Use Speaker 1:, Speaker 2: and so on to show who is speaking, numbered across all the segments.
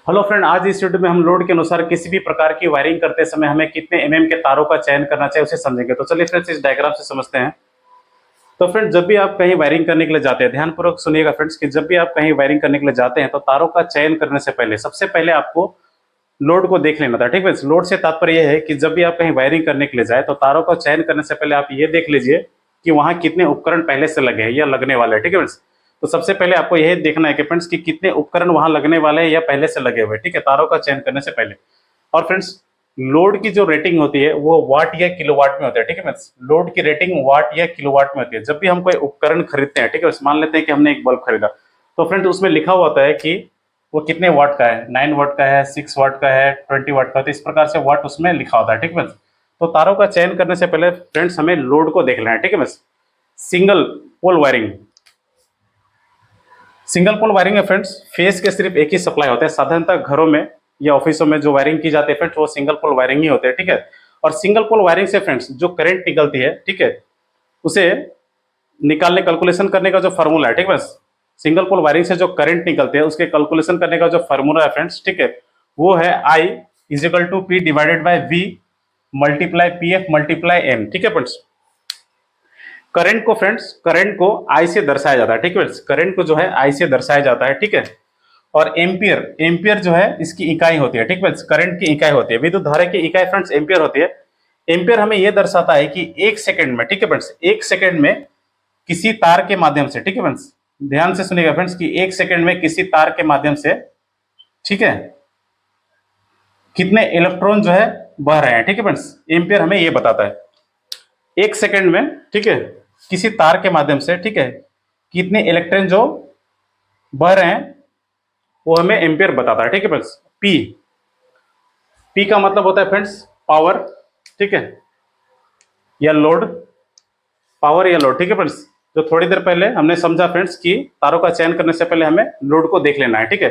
Speaker 1: Hello friend, आज इस video में हम लोड के अनुसार किसी भी प्रकार की वायरिंग करते समय हमें कितने एमएम के तारों का चयन करना चाहिए उसे समझेंगे। तो चलिए फ्रेंड्स, इस डायग्राम से समझते हैं। तो फ्रेंड, जब भी आप कहीं वायरिंग करने के लिए जाते हैं, ध्यानपूर्वक सुनिएगा फ्रेंड्स कि जब भी आप कहीं वायरिंग करने के लिए जाते हैं तो तारों का चयन करने से पहले सबसे पहले आपको लोड को देख लेना था। ठीक है, लोड से तात्पर्य यह है कि जब भी आप कहीं वायरिंग करने के लिए जाए तो तारों का चयन करने से पहले आप ये देख लीजिए कि वहां कितने उपकरण पहले से लगे हैं या लगने वाले हैं। ठीक है फ्रेंड्स, तो सबसे पहले आपको यह देखना है कि फ्रेंड्स कि कितने उपकरण वहां लगने वाले हैं या पहले से लगे हुए। ठीक है, तारों का चयन करने से पहले। और फ्रेंड्स, लोड की जो रेटिंग होती है वो वाट या किलोवाट में होती है। ठीक है फ्रेंड्स, लोड की रेटिंग वाट या किलोवाट में होती है। जब भी हम कोई उपकरण खरीदते हैं, ठीक है, मान लेते हैं कि हमने एक बल्ब खरीदा, तो फ्रेंड्स उसमें लिखा हुआ होता है कि वो कितने वाट का है, 9 वाट का है, 6 वाट का है, 20 वाट का है। तो इस प्रकार से वाट उसमें लिखा होता है। ठीक है, तो तारों का चयन करने से पहले फ्रेंड्स हमें लोड को देखना है। ठीक है बस, single pole wiring. Single pole wiring में फ्रेंड्स फेस के सिर्फ एक ही सप्लाई होता है। साधारणतः घरों में या ऑफिसों में जो वायरिंग की जाती है फ्रेंड्स वो सिंगल पोल वायरिंग ही होते हैं। ठीक है, और सिंगल पोल वायरिंग से फ्रेंड्स जो करंट निकलती है, ठीक है, उसे निकालने कैलकुलेशन करने का जो फॉर्मूला है, ठीक है, बस सिंगल पोल वायरिंग से जो करंट निकलते हैं उसके कैलकुलेशन करने का जो फॉर्मूला है फ्रेंड्स, ठीक है, वो है I is equal to P divided by V multiply P F multiply M. ठीक है फ्रेंड्स, करंट को फ्रेंड्स, करंट को आई से दर्शाया जाता है। ठीक है, करंट को जो है आई से दर्शाया जाता है। ठीक है, और एम्पियर, एम्पियर जो है इसकी इकाई होती है। ठीक है, करंट की इकाई होती है, विद्युत धारा की इकाई फ्रेंड्स एम्पियर होती है। एम्पियर हमें यह दर्शाता है कि एक सेकंड में, ठीक है फ्रेंड्स, एक सेकंड में किसी तार के माध्यम से, ठीक है फ्रेंड्स, ध्यान से सुनिएगा फ्रेंड्स कि एक सेकंड में किसी तार के माध्यम से, ठीक है, कितने इलेक्ट्रॉन जो है बह रहे हैं। ठीक है फ्रेंड्स, एम्पियर हमें यह बताता है एक सेकंड में, ठीक है, किसी तार के माध्यम से, ठीक है, कितने इलेक्ट्रॉन जो बह रहे हैं वो हमें एम्पियर बताता है। ठीक है फ्रेंड्स, पी, पी का मतलब होता है फ्रेंड्स पावर, ठीक है, या लोड, पावर या लोड। ठीक है फ्रेंड्स, जो थोड़ी देर पहले हमने समझा फ्रेंड्स कि तारों का चयन करने से पहले हमें लोड को देख लेना है। ठीक है,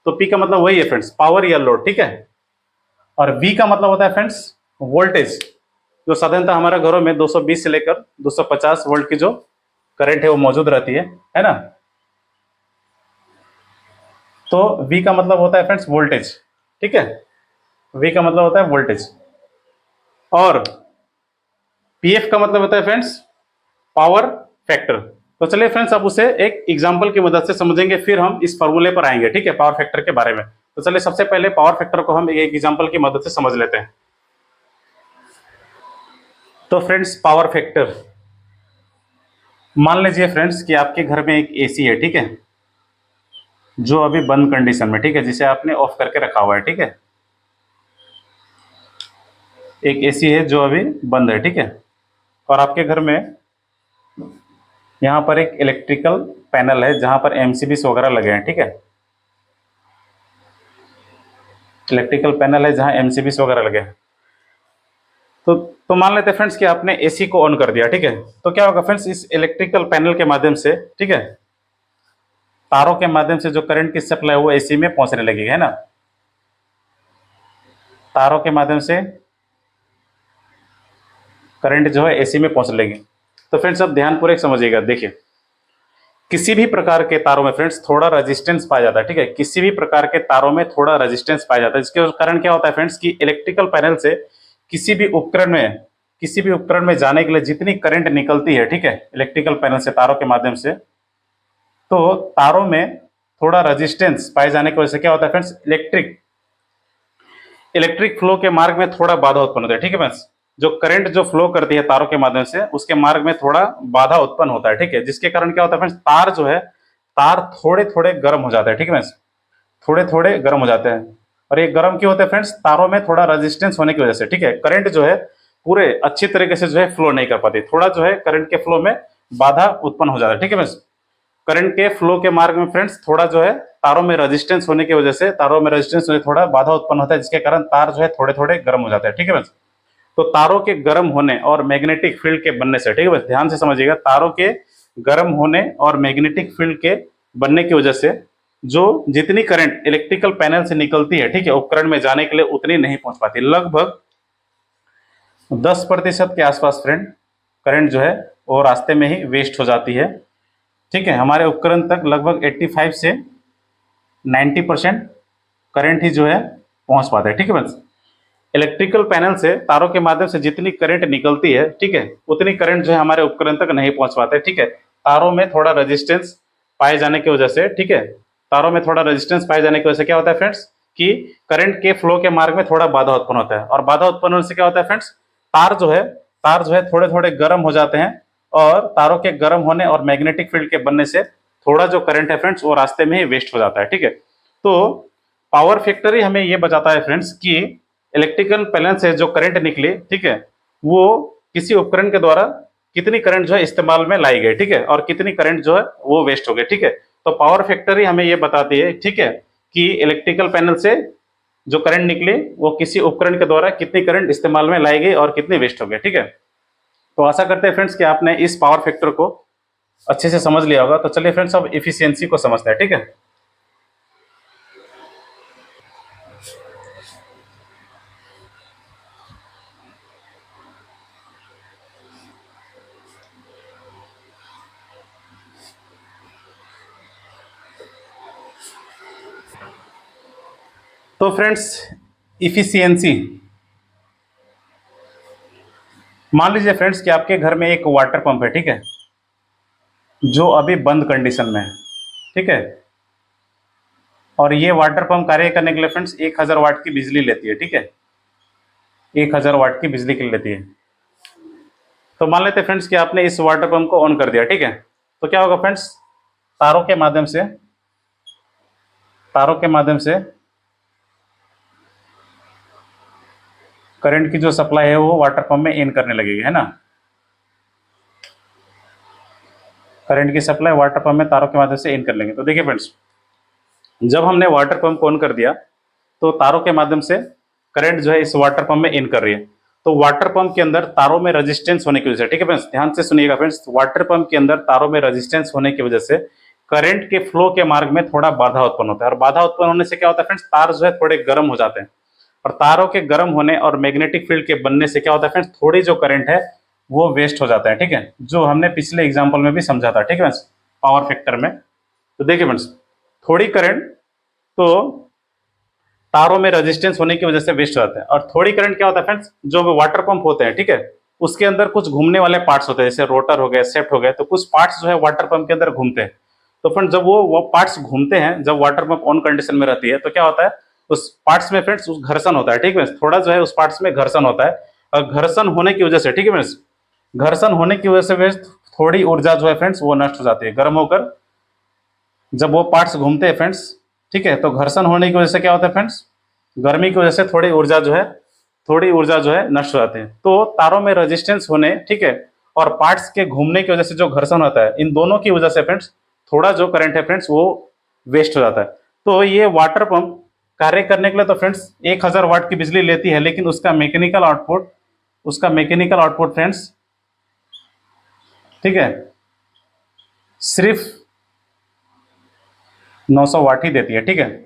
Speaker 1: तो पी का मतलब वही है फ्रेंड्स, पावर या लोड। ठीक है, और वी का मतलब होता है फ्रेंड्स वोल्टेज, जो साधारणतः हमारे घरों में 220 से लेकर 250 वोल्ट की जो करंट है वो मौजूद रहती है ना। तो वी का मतलब होता है फ्रेंड्स वोल्टेज। ठीक है, वी का मतलब होता है वोल्टेज, और पीएफ का मतलब होता है फ्रेंड्स पावर फैक्टर। तो चलिए फ्रेंड्स, अब उसे एक एग्जांपल की मदद से समझेंगे, फिर हम इस फॉर्मूले पर आएंगे। ठीक है, पावर फैक्टर के बारे में। तो चलिए सबसे पहले पावर फैक्टर को हम एक एग्जांपल की मदद से समझ लेते हैं। तो फ्रेंड्स, पावर फैक्टर, मान लीजिए फ्रेंड्स कि आपके घर में एक एसी है, ठीक है, जो अभी बंद कंडीशन में, ठीक है, जिसे आपने ऑफ करके रखा हुआ है। ठीक है, एक एसी है जो अभी बंद है। ठीक है, और आपके घर में यहाँ पर एक इलेक्ट्रिकल पैनल है जहां पर एमसीबीस वगैरह लगे हैं। ठीक है, इलेक्ट्रिकल पैनल है जहां एमसीबीस वगैरह लगे हैं। तो मान लेते हैं फ्रेंड्स कि आपने एसी को ऑन कर दिया। ठीक है, तो क्या होगा फ्रेंड्स, इस इलेक्ट्रिकल पैनल के माध्यम से, ठीक है, तारों के माध्यम से जो करंट की सप्लाई है वो एसी में पहुंचने लगेगी, है ना, तारों के माध्यम से करंट जो है एसी में पहुंचने लगेगी। तो फ्रेंड्स अब ध्यानपूर्वक समझिएगा, देखिए, किसी भी प्रकार के तारों में फ्रेंड्स थोड़ा रेजिस्टेंस पाया जाता है। ठीक है, किसी भी प्रकार के तारों में थोड़ा रेजिस्टेंस पाया जाता है, जिसके कारण क्या होता है फ्रेंड्स कि इलेक्ट्रिकल पैनल से किसी भी उपकरण में, किसी भी उपकरण में जाने के लिए जितनी करंट निकलती है, ठीक है, इलेक्ट्रिकल पैनल से तारों के माध्यम से, तो तारों में थोड़ा रेजिस्टेंस पाए जाने की वजह से क्या होता है फ्रेंड्स, इलेक्ट्रिक फ्लो के मार्ग में थोड़ा बाधा उत्पन्न होता है। ठीक है फ्रेंड्स, जो करंट जो फ्लो करती है तारों के माध्यम से उसके मार्ग में थोड़ा बाधा उत्पन्न होता है। ठीक है, जिसके कारण क्या होता है फ्रेंड्स, तार जो है, तार थोड़े थोड़े गर्म हो जाते हैं। ठीक है फ्रेंड्स, थोड़े थोड़े गर्म हो जाते हैं। और ये गर्म क्यों होते हैं फ्रेंड्स, तारों में थोड़ा रेजिस्टेंस होने की वजह से। ठीक है, करंट जो है पूरे अच्छी तरीके से जो है फ्लो नहीं कर पाती, थोड़ा जो है करंट के फ्लो में बाधा उत्पन्न हो जाता है। ठीक है फ्रेंड्स, करंट के फ्लो के मार्ग में फ्रेंड्स थोड़ा जो है तारों में रेजिस्टेंस होने की वजह से, तारों में रेजिस्टेंस होने थोड़ा बाधा उत्पन्न होता है, जिसके कारण तार जो है थोड़े थोड़े गर्म हो जाते हैं। ठीक है फ्रेंड्स, तो तारों के गर्म होने और मैग्नेटिक फील्ड के बनने से, ठीक है बस ध्यान से समझिएगा, तारों के गर्म होने और मैग्नेटिक फील्ड के बनने की वजह से जो जितनी करंट इलेक्ट्रिकल पैनल से निकलती है, ठीक है, उपकरण में जाने के लिए उतनी नहीं पहुंच पाती। लगभग 10% के आसपास फ्रेंड करंट जो है वो रास्ते में ही वेस्ट हो जाती है। ठीक है, हमारे उपकरण तक लगभग 85 से 90% करंट ही जो है पहुंच पाता है, ठीक है फ्रेंड्स। इलेक्ट्रिकल पैनल से तारों के माध्यम से जितनी करंट निकलती है, ठीक है, उतनी करंट जो है हमारे उपकरण तक नहीं पहुंच पाते, ठीक है। तारों में थोड़ा रेजिस्टेंस पाए जाने की वजह से, ठीक है, तारों में थोड़ा रेजिस्टेंस पाए जाने की वजह से क्या होता है फ्रेंड्स कि करंट के फ्लो के मार्ग में थोड़ा बाधा उत्पन्न होता है, और बाधा उत्पन्न होने से क्या होता है फ्रेंड्स, तार जो है थोड़े थोड़े गर्म हो जाते हैं, और तारों के गर्म होने और मैग्नेटिक फील्ड के बनने से थोड़ा जो करंट है फ्रेंड्स वो रास्ते में ही वेस्ट हो जाता है, ठीक है। तो पावर फैक्टर ही हमें ये बताता है फ्रेंड्स कि इलेक्ट्रिकल पैनल से जो करंट निकली, ठीक है, वो किसी उपकरण के द्वारा कितनी करंट जो है इस्तेमाल में लाई गई, ठीक है, और कितनी करंट जो है वो वेस्ट हो गई, ठीक है। तो पावर फैक्टर ही हमें ये बताती है, ठीक है, कि इलेक्ट्रिकल पैनल से जो करंट निकली वो किसी उपकरण के द्वारा कितनी करंट इस्तेमाल में लाई गई और कितनी वेस्ट हो गई, ठीक है। तो आशा करते हैं फ्रेंड्स कि आपने इस पावर फैक्टर को अच्छे से समझ लिया होगा। तो चलिए फ्रेंड्स अब इफिशियंसी को समझते हैं, ठीक है। तो फ्रेंड्स इफिशियंसी, मान लीजिए फ्रेंड्स कि आपके घर में एक वाटर पंप है, ठीक है, जो अभी बंद कंडीशन में है, ठीक है, और ये वाटर पंप कार्य करने के लिए फ्रेंड्स 1000 वाट की बिजली लेती है, ठीक है, 1000 वाट की बिजली की लेती है। तो मान लेते हैं फ्रेंड्स कि आपने इस वाटर पंप को ऑन कर दिया, ठीक है। तो क्या होगा फ्रेंड्स, तारों के माध्यम से तारों के माध्यम से करंट की जो सप्लाई है वो वाटर पंप में इन करने लगेगी, है ना। करंट की सप्लाई वाटर पंप में तारों के माध्यम से इन कर लेंगे। तो देखिए फ्रेंड्स, जब हमने वाटर पंप को ऑन कर दिया तो तारों के माध्यम से करंट जो है इस वाटर पंप में इन कर रही है। तो वाटर पंप के अंदर तारों में रेजिस्टेंस होने की वजह से, ठीक है फ्रेंड्स, ध्यान से सुनिएगा फ्रेंड्स, वाटर पंप के अंदर तारों में रेजिस्टेंस होने की वजह से करंट के फ्लो के मार्ग में थोड़ा बाधा उत्पन्न होता है, और बाधा उत्पन्न होने से क्या होता है फ्रेंड्स, तार जो है थोड़े गर्म हो जाते हैं, और तारों के गर्म होने और मैग्नेटिक फील्ड के बनने से क्या होता है फ्रेंड्स, थोड़ी जो करंट है वो वेस्ट हो जाता है, ठीक है, जो हमने पिछले एग्जाम्पल में भी समझा था, ठीक है फ्रेंड्स, पावर फैक्टर में। तो देखिए फ्रेंड्स, थोड़ी करंट तो तारों में रेजिस्टेंस होने की वजह से वेस्ट हो जाता है, और थोड़ी करंट क्या होता है फ्रेंड्स, जो वाटर पंप होते हैं, ठीक है, उसके अंदर कुछ घूमने वाले पार्ट्स होते हैं, जैसे रोटर हो गए, सेफ्ट हो गए, तो कुछ पार्ट्स जो है वाटर पंप के अंदर घूमते हैं। तो फ्रेंड्स जब वो पार्ट्स घूमते हैं, जब वाटर पंप ऑन कंडीशन में रहती है, तो क्या होता है, उस पार्ट्स में फ्रेंड्स उस घर्षण होता है, ठीक है, थोड़ा जो है उस पार्ट्स में घर्षण होता है, और घर्षण होने की वजह से, ठीक है फ्रेंड्स, घर्षण होने की वजह से फ्रेंड्स थोड़ी ऊर्जा जो है फ्रेंड्स वो नष्ट हो जाती है, गर्म होकर जब वो पार्ट्स घूमते हैं फ्रेंड्स, ठीक है, तो घर्षण होने की वजह से क्या होता है फ्रेंड्स, गर्मी की वजह से थोड़ी ऊर्जा जो है नष्ट हो जाती है। तो तारों में रेजिस्टेंस होने, ठीक है, और पार्ट्स के घूमने की वजह से जो घर्षण होता है, इन दोनों की वजह से फ्रेंड्स थोड़ा जो करंट है फ्रेंड्स वो वेस्ट हो जाता है। तो ये वाटर पंप कार्य करने के लिए तो फ्रेंड्स 1000 वाट की बिजली लेती है, लेकिन उसका मैकेनिकल आउटपुट फ्रेंड्स, ठीक है, सिर्फ 900 वाट ही देती है, ठीक है,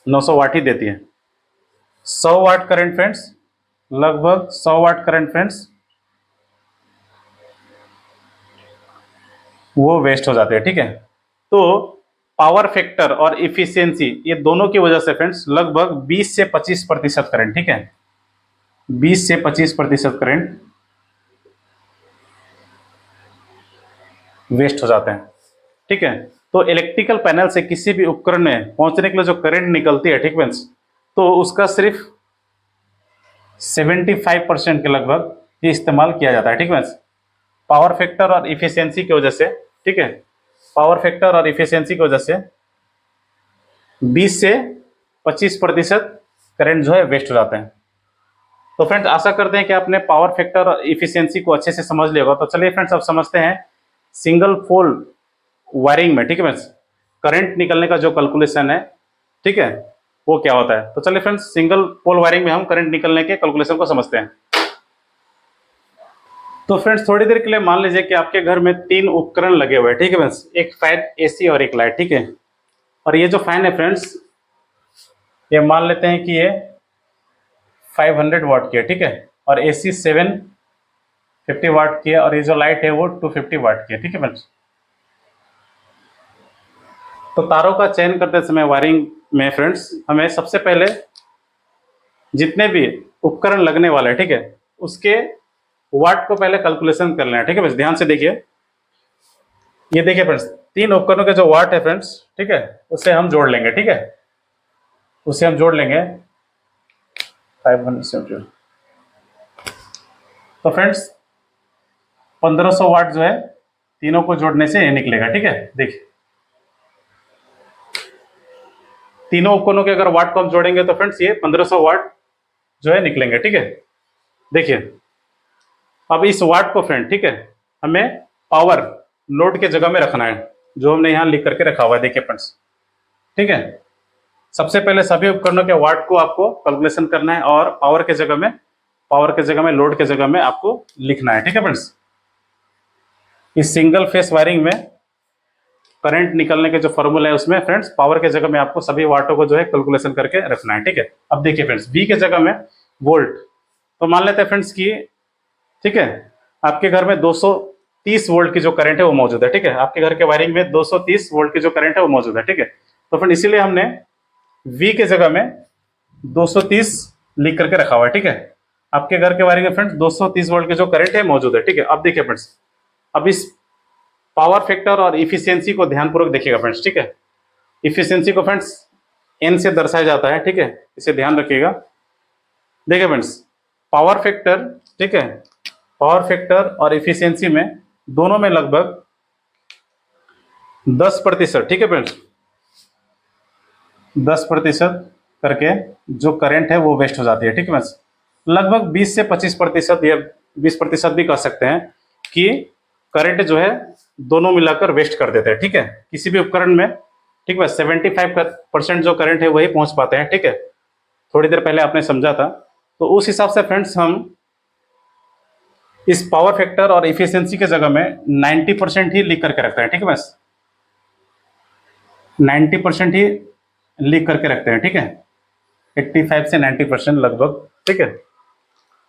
Speaker 1: 900 वाट ही देती है। 100 वाट करंट फ्रेंड्स, लगभग 100 वाट करंट फ्रेंड्स वो वेस्ट हो जाते हैं, ठीक है। तो पावर फैक्टर और इफिशियंसी ये दोनों की वजह से फ्रेंड्स लगभग 20 से 25% करंट, ठीक है, 20 से 25% करंट वेस्ट हो जाते हैं, ठीक है। तो इलेक्ट्रिकल पैनल से किसी भी उपकरण में पहुंचने के लिए जो करंट निकलती है, ठीक फ्रेंड्स, तो उसका सिर्फ 75% के लगभग ही इस्तेमाल किया जाता है, ठीक फ्रेंड्स, पावर फैक्टर और इफिशियंसी की वजह से, ठीक है, पावर फैक्टर और इफिशियंसी की वजह से 20 से 25% करंट जो है वेस्ट हो जाते हैं। तो फ्रेंड्स आशा करते हैं कि आपने पावर फैक्टर और इफिशियंसी को अच्छे से समझ लिया होगा। तो चलिए फ्रेंड्स अब समझते हैं सिंगल पोल वायरिंग में, ठीक है फ्रेंड्स, करंट निकलने का जो कैलकुलेशन है, ठीक है, वो क्या होता है। तो चलिए फ्रेंड्स सिंगल पोल वायरिंग में हम करंट निकलने के कैलकुलेशन को समझते हैं। तो फ्रेंड्स थोड़ी देर के लिए मान लीजिए कि आपके घर में 3 उपकरण लगे हुए हैं, ठीक है फ्रेंड्स, एक फैन, एसी और एक लाइट, ठीक है, और ये जो फैन है फ्रेंड्स ये मान लेते हैं कि ये 500 वाट की है, ठीक है, और एसी 750 वाट की है, और ये जो लाइट है वो 250 वाट की है, ठीक है फ्रेंड्स। तो तारों का चयन करते समय वायरिंग में फ्रेंड्स हमें सबसे पहले जितने भी उपकरण लगने वाले हैं, ठीक है, उसके वाट को पहले कैलकुलेशन कर लेना, ठीक है। बस ध्यान से देखिए, ये देखिए फ्रेंड्स, 3 उपकरणों के जो वाट है फ्रेंड्स, ठीक है, उसे हम जोड़ लेंगे, ठीक है, उसे हम जोड़ लेंगे 570। तो फ्रेंड्स 1500 वाट जो है तीनों को जोड़ने से ये निकलेगा, ठीक है। देखिए तीनों उपकरणों के अगर वाट को हम जोड़ेंगे तो फ्रेंड्स ये 1500 वाट जो है निकलेंगे, ठीक है। देखिए अब इस वाट को फ्रेंड, ठीक है, हमें पावर लोड के जगह में रखना है, जो हमने यहाँ लिख करके रखा हुआ है, देखिए फ्रेंड्स, ठीक है। सबसे पहले सभी उपकरणों के वाट को आपको कैलकुलेशन करना है और पावर के जगह में लोड के जगह में आपको लिखना है, ठीक है फ्रेंड्स। इस सिंगल फेस वायरिंग में करंट निकलने के जो फॉर्मूला है उसमें फ्रेंड्स पावर के जगह में आपको सभी वाटों को जो है कैलकुलेशन करके रखना है, ठीक है। अब देखिए फ्रेंड्स, V के जगह में वोल्ट, तो मान लेते हैं फ्रेंड्स कि, ठीक है, आपके घर में 230 वोल्ट की जो करंट है वो मौजूद है, ठीक है। आपके घर के वायरिंग में 230 वोल्ट की जो करंट है वो मौजूद है, ठीक है। तो फ्रेंड इसीलिए हमने V के जगह में 230 लिख करके रखा हुआ है, ठीक है। आपके घर के वायरिंग में फ्रेंड्स 230 वोल्ट की जो करंट है मौजूद है, ठीक है। अब देखिए फ्रेंड्स, अब इस पावर फैक्टर और इफिशियंसी को ध्यानपूर्वक देखिएगा फ्रेंड्स, ठीक है। इफिशियंसी को फ्रेंड्स N से दर्शाया जाता है, ठीक है, इसे ध्यान रखिएगा। देखिए फ्रेंड्स, पावर फैक्टर, ठीक है, पावर फैक्टर और इफिशियंसी में दोनों में लगभग 10%, ठीक है फ्रेंड्स, 10% करके जो करंट है वो वेस्ट हो जाती है, ठीक है फ्रेंड्स। लगभग 20 से 25% या 20% भी कह सकते हैं कि करंट जो है दोनों मिलाकर वेस्ट कर देते हैं, ठीक है, किसी भी उपकरण में, ठीक है। 75% जो करंट है वही पहुंच पाते हैं, ठीक है। थोड़ी देर पहले आपने समझा था, तो उस हिसाब से फ्रेंड्स हम इस पावर फैक्टर और इफिशियंसी के जगह में 90% ही लिख करके रखते हैं, ठीक है बस, 90% ही लिख करके रखते हैं, ठीक है, 85 से 90% लगभग, ठीक है।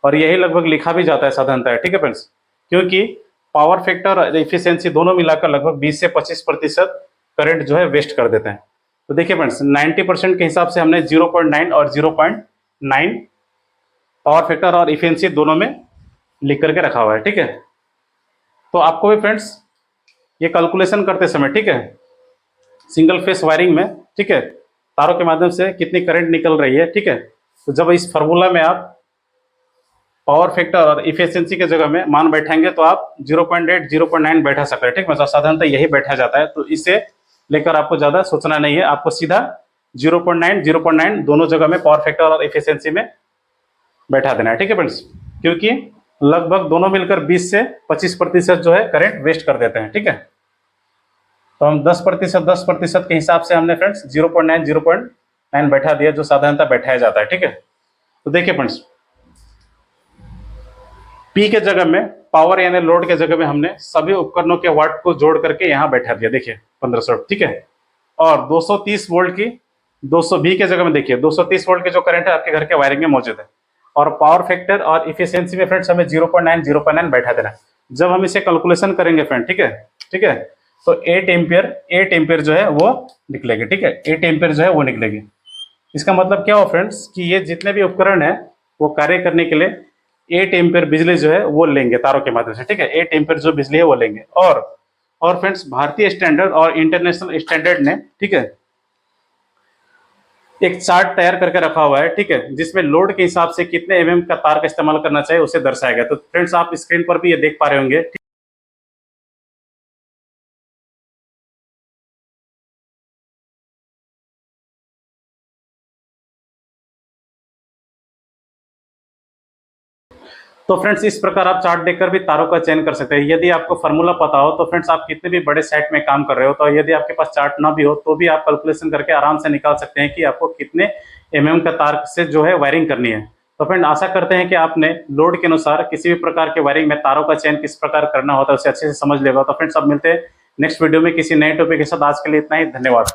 Speaker 1: और यही लगभग लिखा भी जाता है साधारणतः, ठीक है फ्रेंड्स, क्योंकि पावर फैक्टर और इफिशियंसी दोनों मिलाकर लगभग 20 से 25% करंट जो है वेस्ट कर देते हैं। तो देखिए फ्रेंड्स, 90% के हिसाब से हमने 0.9 और 0.9 पावर फैक्टर और इफिशियंसी दोनों में लिख करके रखा हुआ है, ठीक है। तो आपको भी फ्रेंड्स ये कैलकुलेशन करते समय, ठीक है, सिंगल फेस वायरिंग में, ठीक है, तारों के माध्यम से कितनी करंट निकल रही है, ठीक है, तो जब इस फार्मूला में आप पावर फैक्टर और इफिशियंसी के जगह में मान बैठाएंगे तो आप 0.8 0.9 बैठा सकते हैं, ठीक है, साधारणतः यही बैठा जाता है। तो इसे लेकर आपको ज्यादा सोचना नहीं है, आपको सीधा 0.9 0.9 दोनों जगह में पावर फैक्टर और इफिशियंसी में बैठा देना है, ठीक है फ्रेंड्स, क्योंकि लगभग दोनों मिलकर 20 से 25% जो है करंट वेस्ट कर देते हैं, ठीक है। तो हम 10% के हिसाब से हमने फ्रेंड्स 0.9 0.9 बैठा दिया, जो साधारणतः बैठाया जाता है, ठीक है। तो देखिए फ्रेंड्स, P के जगह में पावर यानी लोड के जगह में हमने सभी उपकरणों के वाट को जोड़ करके यहाँ बैठा दिया, देखिए 1500, ठीक है। और 230 वोल्ट की 220 के जगह में देखिए 230 वोल्ट के जो करंट है आपके घर के वायरिंग में मौजूद है। और पावर फैक्टर और इफिशियंसी में फ्रेंड्स हमें 0.9 बैठा देना है। जब हम इसे कैलकुलेशन करेंगे फ्रेंड, ठीक है, ठीक है, तो 8 एम्पियर जो है वो निकलेगी, ठीक है, 8 एम्पियर जो है वो निकलेगी। इसका मतलब क्या हो फ्रेंड्स कि ये जितने भी उपकरण है वो कार्य करने के लिए 8 एम्पियर बिजली जो है वो लेंगे तारों के माध्यम से, ठीक है, 8 एम्पियर जो बिजली है वो लेंगे। और फ्रेंड्स भारतीय स्टैंडर्ड और इंटरनेशनल स्टैंडर्ड ने, ठीक है, एक चार्ट तैयार करके रखा हुआ है, ठीक है, जिसमें लोड के हिसाब से कितने एमएम का तार का इस्तेमाल करना चाहिए उसे दर्शाया गया। तो फ्रेंड्स आप स्क्रीन पर भी ये देख पा रहे होंगे। तो फ्रेंड्स इस प्रकार आप चार्ट देखकर भी तारों का चयन कर सकते हैं। यदि आपको फार्मूला पता हो तो फ्रेंड्स आप कितने भी बड़े साइट में काम कर रहे हो, तो यदि आपके पास चार्ट ना भी हो तो भी आप कैलकुलेशन करके आराम से निकाल सकते हैं कि आपको कितने एमएम का तार से जो है वायरिंग करनी है। तो फ्रेंड आशा करते हैं कि आपने लोड के अनुसार किसी भी प्रकार के वायरिंग में तारों का चयन किस प्रकार करना होता है उसे अच्छे से समझ लेगा। तो फ्रेंड्स अब मिलते हैं नेक्स्ट वीडियो में किसी नए टॉपिक के साथ। आज के लिए इतना ही, धन्यवाद।